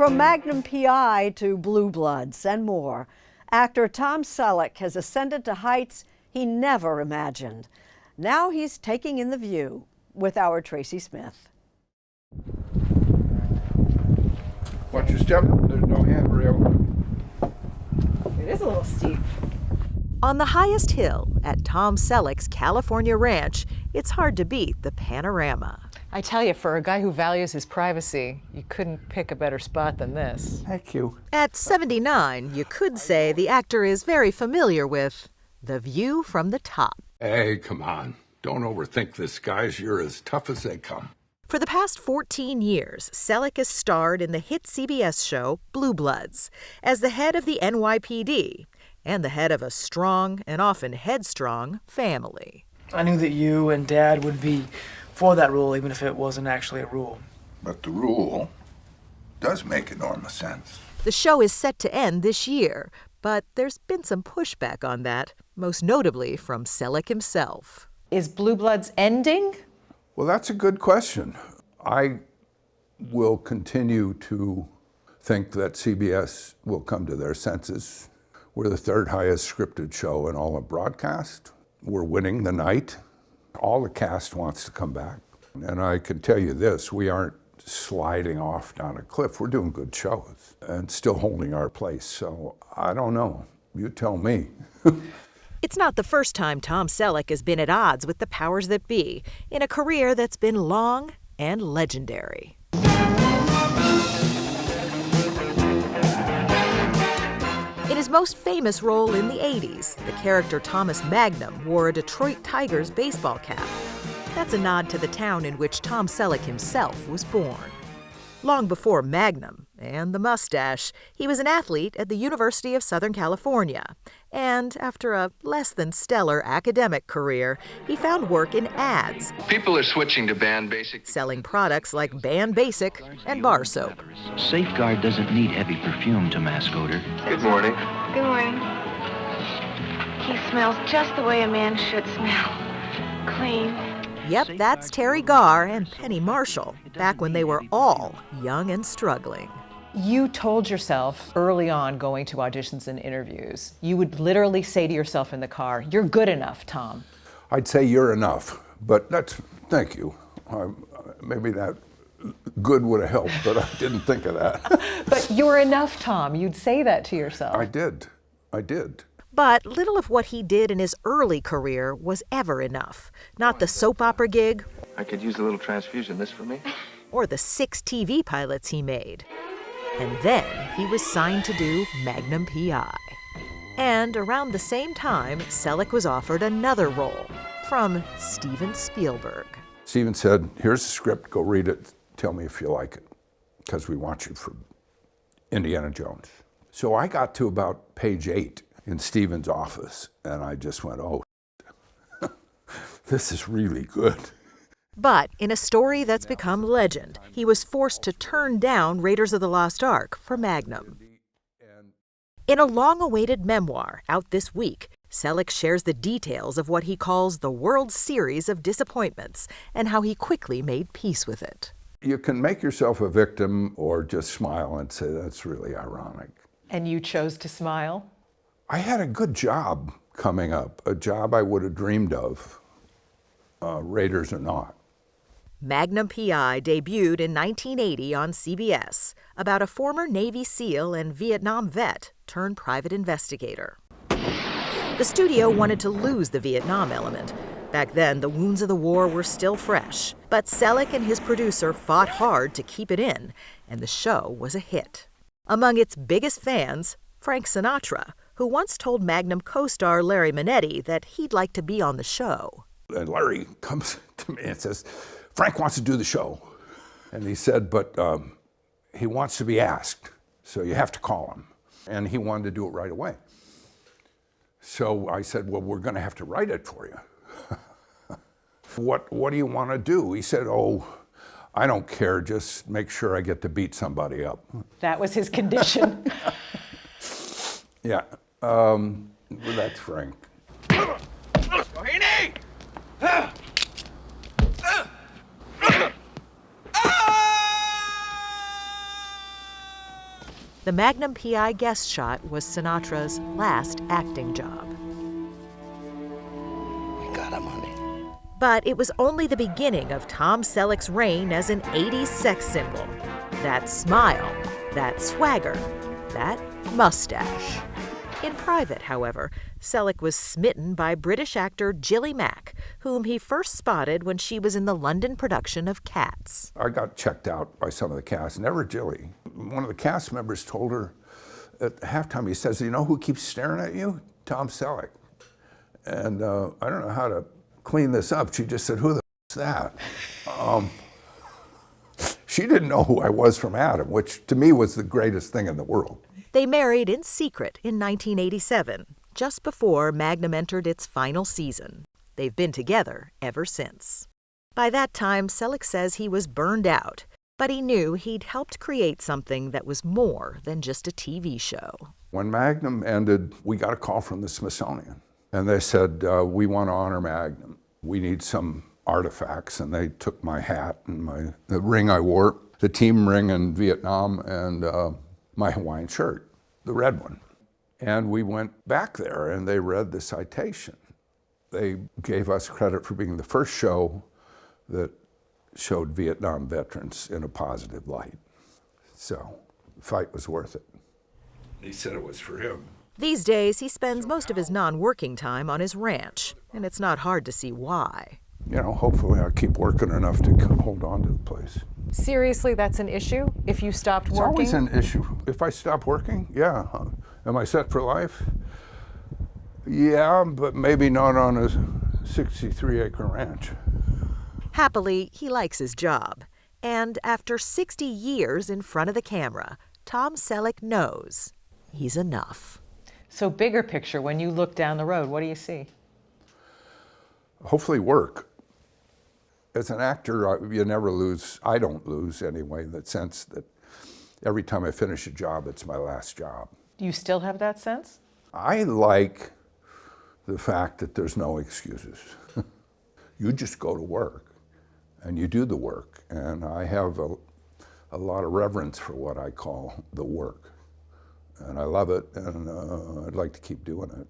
From Magnum PI to Blue Bloods and more, actor Tom Selleck has ascended to heights he never imagined. Now he's taking in the view with our Tracy Smith. Watch your step. There's no handrail. It is a little steep. On the highest hill at Tom Selleck's California ranch, it's hard to beat the panorama. I tell you, for a guy who values his privacy, you couldn't pick a better spot than this. Thank you. At 79, you could say the actor is very familiar with the view from the top. Hey, come on. Don't overthink this, guys. You're as tough as they come. For the past 14 years, Selleck has starred in the hit CBS show Blue Bloods as the head of the NYPD and the head of a strong and often headstrong family. I knew that you and Dad would be for that rule, even if it wasn't actually a rule. But the rule does make enormous sense. The show is set to end this year, but there's been some pushback on that, most notably from Selleck himself. Is Blue Bloods ending? Well, that's a good question. I will continue to think that CBS will come to their senses. We're the third highest scripted show in all of broadcast. We're winning the night. All the cast wants to come back. And I can tell you this, we aren't sliding off down a cliff. We're doing good shows and still holding our place. So I don't know. You tell me. It's not the first time Tom Selleck has been at odds with the powers that be in a career that's been long and legendary. In his most famous role in the 80s, the character Thomas Magnum wore a Detroit Tigers baseball cap. That's a nod to the town in which Tom Selleck himself was born. Long before Magnum and the mustache, he was an athlete at the University of Southern California. And after a less than stellar academic career, he found work in ads. People are switching to Band Basic. Selling products like Band Basic and bar soap. Safeguard doesn't need heavy perfume to mask odor. Good morning. Good morning. He smells just the way a man should smell. Clean. Yep, that's Terry Garr and Penny Marshall, back when they were all young and struggling. You told yourself early on going to auditions and interviews, you would literally say to yourself in the car, "You're good enough, Tom." I'd say you're enough, but thank you. Maybe that good would have helped, but I didn't think of that. But you're enough, Tom. You'd say that to yourself. I did. But little of what he did in his early career was ever enough. Not the soap opera gig. I could use a little transfusion. This for me? Or the 6 TV pilots he made. And then he was signed to do Magnum PI. And around the same time, Selleck was offered another role from Steven Spielberg. Steven said, here's the script, go read it, tell me if you like it, because we want you for Indiana Jones. So I got to about page 8 in Steven's office, and I just went, oh, this is really good. But in a story that's become legend, he was forced to turn down Raiders of the Lost Ark for Magnum. In a long-awaited memoir out this week, Selleck shares the details of what he calls the World Series of disappointments and how he quickly made peace with it. You can make yourself a victim or just smile and say, that's really ironic. And you chose to smile? I had a good job coming up, a job I would have dreamed of, Raiders or not. Magnum PI debuted in 1980 on CBS about a former Navy SEAL and Vietnam vet turned private investigator. The studio wanted to lose the Vietnam element. Back then, the wounds of the war were still fresh, but Selleck and his producer fought hard to keep it in, and the show was a hit. Among its biggest fans, Frank Sinatra, who once told Magnum co-star Larry Manetti that he'd like to be on the show. And Larry comes to me and says, Frank wants to do the show. And he said, but he wants to be asked, so you have to call him. And he wanted to do it right away. So I said, well, we're going to have to write it for you. What do you want to do? He said, oh, I don't care, just make sure I get to beat somebody up. That was his condition. Yeah, well, that's Frank. Rohini! The Magnum PI guest shot was Sinatra's last acting job. Got him, honey. But it was only the beginning of Tom Selleck's reign as an 80s sex symbol. That smile, that swagger, that mustache. In private, however, Selleck was smitten by British actor Gilly Mack, whom he first spotted when she was in the London production of Cats. I got checked out by some of the cast, never Gilly. One of the cast members told her at halftime, he says, "You know who keeps staring at you? Tom Selleck." And I don't know how to clean this up. She just said, "Who the f*** is that?" She didn't know who I was from Adam, which to me was the greatest thing in the world. They married in secret in 1987, just before Magnum entered its final season. They've been together ever since. By that time, Selleck says he was burned out, but he knew he'd helped create something that was more than just a TV show. When Magnum ended, we got a call from the Smithsonian, and they said, "We want to honor Magnum. We need some artifacts," and they took my hat and the ring I wore, the team ring in Vietnam, and my Hawaiian shirt, the red one. And we went back there and they read the citation. They gave us credit for being the first show that showed Vietnam veterans in a positive light. So the fight was worth it. He said it was for him. These days, he spends most of his non-working time on his ranch, and it's not hard to see why. You know, hopefully I'll keep working enough to hold on to the place. Seriously, that's an issue? If you stopped It's working? always an issue. If I stop working, yeah. Am I set for life? Yeah, but maybe not on a 63-acre ranch. Happily, he likes his job. And after 60 years in front of the camera, Tom Selleck knows he's enough. So bigger picture, when you look down the road, what do you see? Hopefully work. As an actor, you never lose, I don't lose anyway, in the sense that every time I finish a job, it's my last job. Do you still have that sense? I like the fact that there's no excuses. You just go to work and you do the work. And I have a lot of reverence for what I call the work. And I love it, and I'd like to keep doing it.